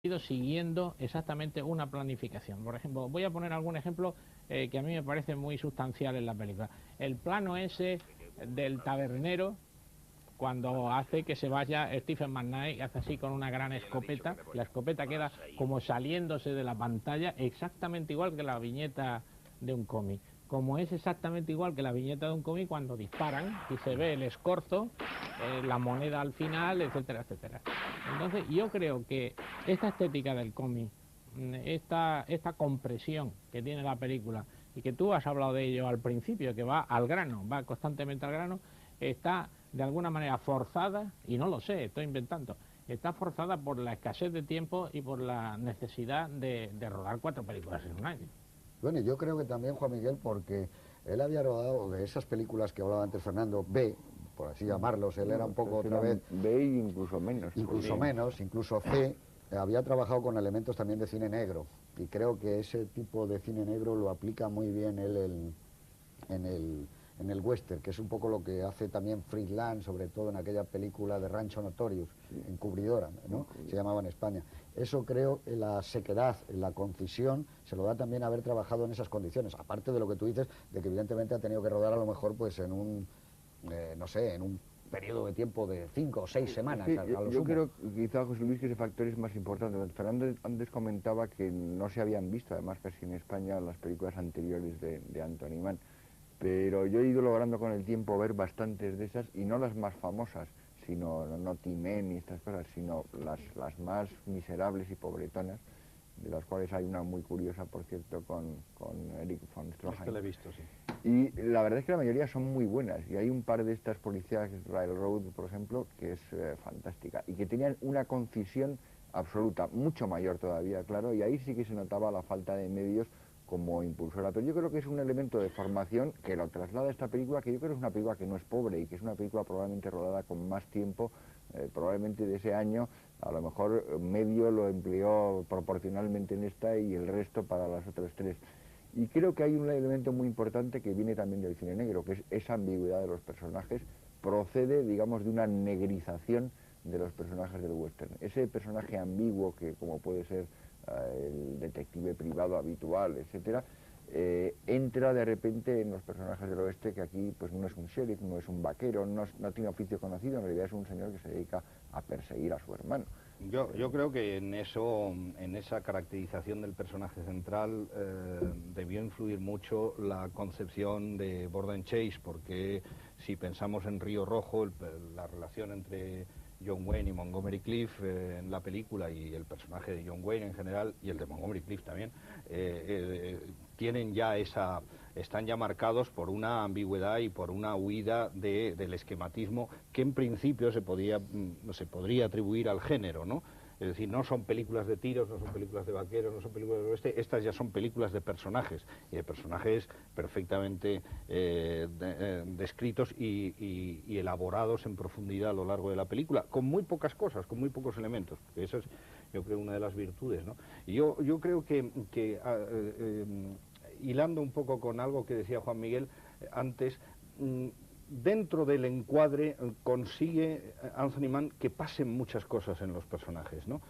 ido siguiendo exactamente una planificación. Por ejemplo, voy a poner algún ejemplo que a mí me parece muy sustancial en la película. El plano ese del tabernero, cuando hace que se vaya Stephen McKnight, hace así con una gran escopeta, la escopeta queda como saliéndose de la pantalla, exactamente igual que la viñeta de un cómic. Como es exactamente igual que la viñeta de un cómic cuando disparan y se ve el escorzo, la moneda al final, etcétera, etcétera. Entonces yo creo que esta estética del cómic, esta compresión que tiene la película, y que tú has hablado de ello al principio, que va al grano, va constantemente al grano, está de alguna manera forzada, y no lo sé, estoy inventando, está forzada por la escasez de tiempo y por la necesidad de rodar 4 películas en un año. Bueno, yo creo que también Juan Miguel, porque él había rodado de esas películas que hablaba antes Fernando, B, por así llamarlos, él era un poco otra vez... B e incluso menos. Incluso menos, incluso C, había trabajado con elementos también de cine negro, y creo que ese tipo de cine negro lo aplica muy bien él en el western, que es un poco lo que hace también Friedland, sobre todo en aquella película de Rancho Notorious, Encubridora, ¿no? Se llamaba en España. Eso creo, la sequedad, la concisión, se lo da también haber trabajado en esas condiciones, aparte de lo que tú dices, de que evidentemente ha tenido que rodar a lo mejor pues en un, no sé, en un periodo de tiempo de 5 o 6 semanas. Sí, a lo yo sumo. creo, quizá José Luis, que ese factor es más importante. Fernando antes comentaba que no se habían visto, además casi en España, las películas anteriores de Anthony Mann. Pero yo he ido logrando con el tiempo ver bastantes de esas, y no las más famosas, sino no Timen y estas cosas, sino las más miserables y pobretonas, de las cuales hay una muy curiosa, por cierto, con Eric von Stroheim. Es que la he visto, sí. Y la verdad es que la mayoría son muy buenas, y hay un par de estas policías, Railroad, por ejemplo, que es fantástica, y que tenían una concisión absoluta, mucho mayor todavía, claro, y ahí sí que se notaba la falta de medios como impulsora. Pero yo creo que es un elemento de formación que lo traslada a esta película, que yo creo que es una película que no es pobre, y que es una película probablemente rodada con más tiempo, probablemente de ese año, a lo mejor medio lo empleó proporcionalmente en esta y el resto para las otras tres. Y creo que hay un elemento muy importante que viene también del cine negro, que es esa ambigüedad de los personajes, procede, digamos, de una negrización de los personajes del western. Ese personaje ambiguo que, como puede ser el detective privado habitual, etcétera, entra de repente en los personajes del oeste, que aquí pues no es un sheriff, no es un vaquero, no tiene oficio conocido, en realidad es un señor que se dedica a perseguir a su hermano. Yo creo que en esa caracterización del personaje central debió influir mucho la concepción de Borden Chase, porque si pensamos en Río Rojo, la relación entre John Wayne y Montgomery Clift en la película, y el personaje de John Wayne en general, y el de Montgomery Clift también, tienen ya están ya marcados por una ambigüedad y por una huida del esquematismo que en principio se podría atribuir al género, ¿no? Es decir, no son películas de tiros, no son películas de vaqueros, no son películas del oeste, estas ya son películas de personajes, y de personajes perfectamente descritos y elaborados en profundidad a lo largo de la película, con muy pocas cosas, con muy pocos elementos, porque eso es, yo creo, una de las virtudes, ¿no? Y yo creo que hilando un poco con algo que decía Juan Miguel antes, dentro del encuadre consigue Anthony Mann que pasen muchas cosas en los personajes, ¿no?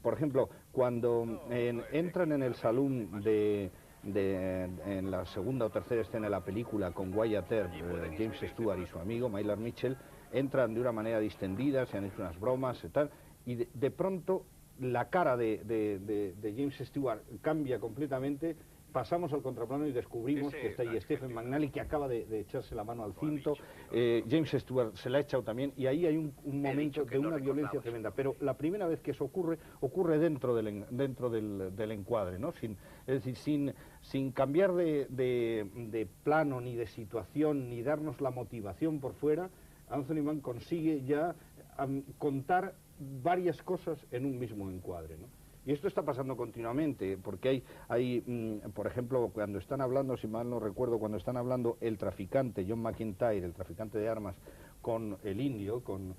Por ejemplo, cuando entran en el salón en la segunda o tercera escena de la película con Wyatt Earp, James Stewart y su amigo Maynard Mitchell, entran de una manera distendida, se han hecho unas bromas y tal, y de pronto la cara de James Stewart cambia completamente. Pasamos al contraplano y descubrimos que está ahí Stephen McNally, que acaba de echarse la mano al cinto, James Stewart se la ha echado también, y ahí hay un momento de una violencia tremenda. Pero la primera vez que eso ocurre dentro del encuadre, ¿no? Es decir, sin cambiar de plano, ni de situación, ni darnos la motivación por fuera, Anthony Mann consigue ya contar varias cosas en un mismo encuadre, ¿no? Y esto está pasando continuamente, porque por ejemplo, cuando están hablando, si mal no recuerdo, cuando están hablando el traficante, John McIntyre, el traficante de armas, con el indio, con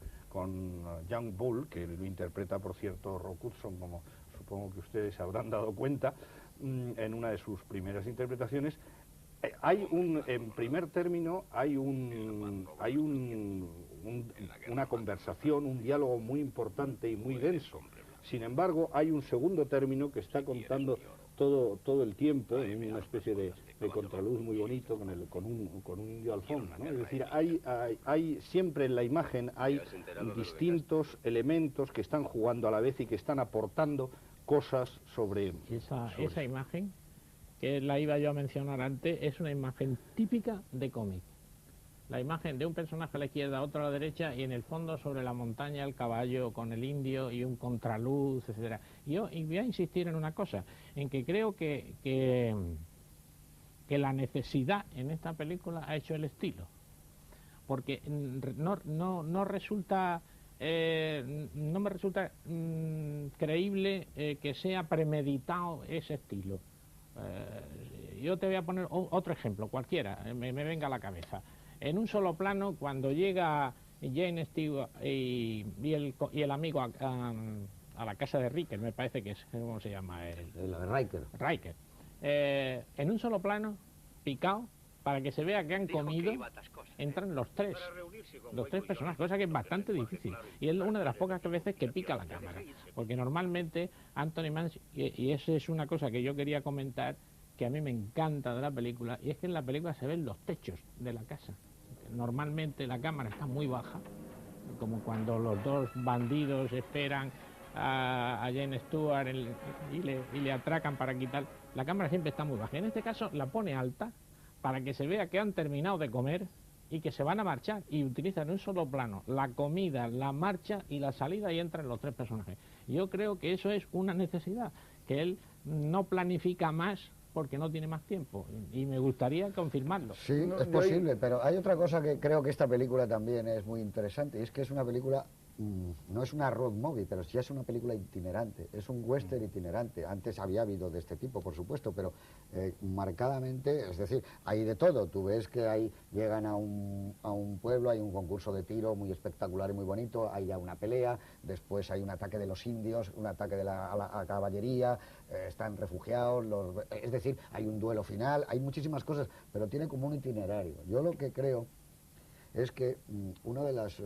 Young Bull, que lo interpreta, por cierto, Rock Hudson, como supongo que ustedes se habrán dado cuenta, en una de sus primeras interpretaciones, en primer término, hay una conversación, un diálogo muy importante y muy denso, Sin embargo, hay un segundo término que está contando todo el tiempo en una especie de contraluz muy bonito con un indio al fondo, ¿no? Es decir, hay siempre en la imagen hay distintos elementos que están jugando a la vez y que están aportando cosas sobre esa imagen, que la iba yo a mencionar antes, es una imagen típica de cómic. La imagen de un personaje a la izquierda, otro a la derecha, y en el fondo sobre la montaña el caballo con el indio y un contraluz, etcétera. Y voy a insistir en una cosa, en que creo que la necesidad en esta película ha hecho el estilo. Porque no resulta... no me resulta creíble que sea premeditado ese estilo. Yo te voy a poner otro ejemplo, cualquiera, me venga a la cabeza. En un solo plano, cuando llega Jane Stewart y el amigo a la casa de Riker, me parece que es, ¿cómo se llama? Riker. En un solo plano, picado, para que se vea que han comido, entran los tres personajes, cosa que es bastante difícil. Y es una de las pocas veces que pica la cámara. Porque normalmente Anthony Mann, y esa es una cosa que yo quería comentar, que a mí me encanta de la película, y es que en la película se ven los techos de la casa. Normalmente la cámara está muy baja, como cuando los dos bandidos esperan a Jane Stewart y le atracan para quitar. La cámara siempre está muy baja. En este caso la pone alta para que se vea que han terminado de comer y que se van a marchar, y utilizan un solo plano la comida, la marcha y la salida, y entran los tres personajes. Yo creo que eso es una necesidad, que él no planifica más porque no tiene más tiempo, y me gustaría confirmarlo. Sí, es posible, pero hay otra cosa que creo que esta película también es muy interesante, y es que es una película, no es una road movie, pero sí es una película itinerante, es un western itinerante. Antes había habido de este tipo, por supuesto, pero marcadamente, es decir, hay de todo. Tú ves que llegan a un pueblo, hay un concurso de tiro muy espectacular y muy bonito, hay ya una pelea, después hay un ataque de los indios, un ataque de a la caballería, están refugiados, es decir, hay un duelo final, hay muchísimas cosas, pero tiene como un itinerario. Yo lo que creo es que una de las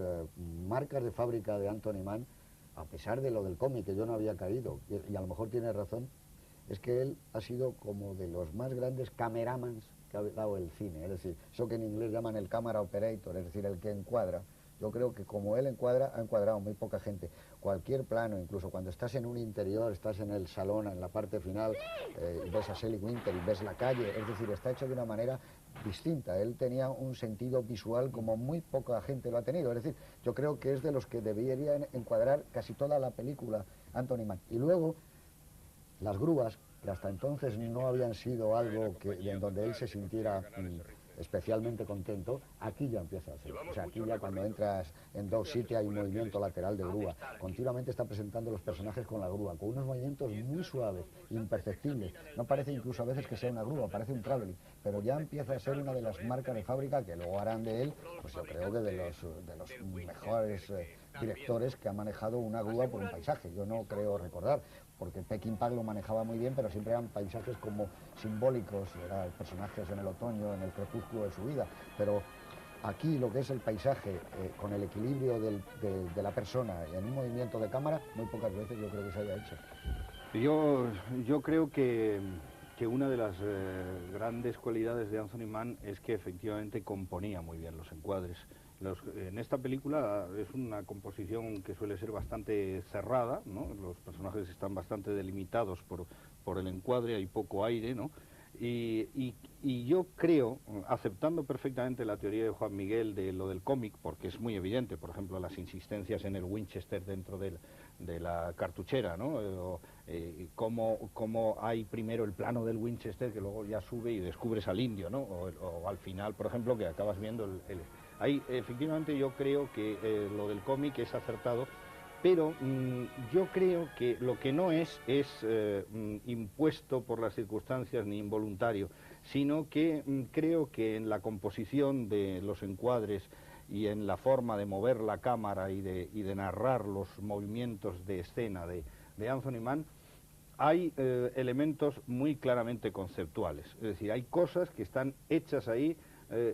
marcas de fábrica de Anthony Mann, a pesar de lo del cómic, que yo no había caído, y a lo mejor tiene razón, es que él ha sido como de los más grandes cameramans que ha dado el cine, es decir, eso que en inglés llaman el camera operator, es decir, el que encuadra. Yo creo que como él encuadra, ha encuadrado muy poca gente. Cualquier plano, incluso cuando estás en un interior, estás en el salón, en la parte final, ves a Sally Winter y ves la calle, es decir, está hecho de una manera distinta. Él tenía un sentido visual como muy poca gente lo ha tenido. Es decir, yo creo que es de los que deberían encuadrar casi toda la película Anthony Mann. Y luego, las grúas, que hasta entonces no habían sido algo en donde él se sintiera especialmente contento, aquí ya empieza a hacer. O sea, aquí ya cuando entras en Dog City hay un movimiento lateral de grúa. Continuamente está presentando los personajes con la grúa, con unos movimientos muy suaves, imperceptibles. No parece incluso a veces que sea una grúa, parece un traveling, pero ya empieza a ser una de las marcas de fábrica que luego harán de él, pues yo creo que de los mejores directores que ha manejado una grúa por un paisaje. Yo no creo recordar, porque Peckinpah lo manejaba muy bien, pero siempre eran paisajes como simbólicos, eran personajes en el otoño, en el crepúsculo de su vida, pero aquí lo que es el paisaje, con el equilibrio de la persona en un movimiento de cámara, muy pocas veces yo creo que se haya hecho. Yo creo que una de las grandes cualidades de Anthony Mann es que efectivamente componía muy bien los encuadres. En esta película es una composición que suele ser bastante cerrada, ¿no? Los personajes están bastante delimitados por el encuadre, hay poco aire, ¿no? Y yo creo, aceptando perfectamente la teoría de Juan Miguel de lo del cómic, porque es muy evidente, por ejemplo, las insistencias en el Winchester dentro de la cartuchera, ¿no? Cómo hay primero el plano del Winchester que luego ya sube y descubres al indio, ¿no? O al final, por ejemplo, que acabas viendo Ahí, efectivamente, yo creo que lo del cómic es acertado, pero yo creo que lo que no es impuesto por las circunstancias ni involuntario, sino que creo que en la composición de los encuadres y en la forma de mover la cámara y de narrar los movimientos de escena de Anthony Mann, hay elementos muy claramente conceptuales. Es decir, hay cosas que están hechas ahí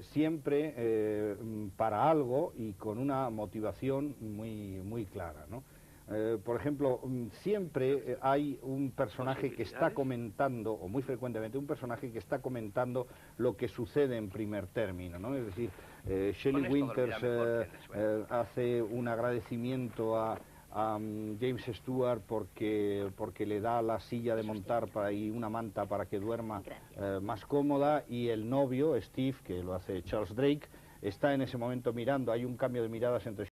siempre para algo y con una motivación muy clara, ¿no? Por ejemplo, siempre hay un personaje que está comentando, o muy frecuentemente un personaje que está comentando lo que sucede en primer término, ¿no? Es decir, Shelley Winters hace un agradecimiento a James Stewart porque le da la silla de montar y una manta para que duerma más cómoda, y el novio, Steve, que lo hace Charles Drake, está en ese momento mirando, hay un cambio de miradas entre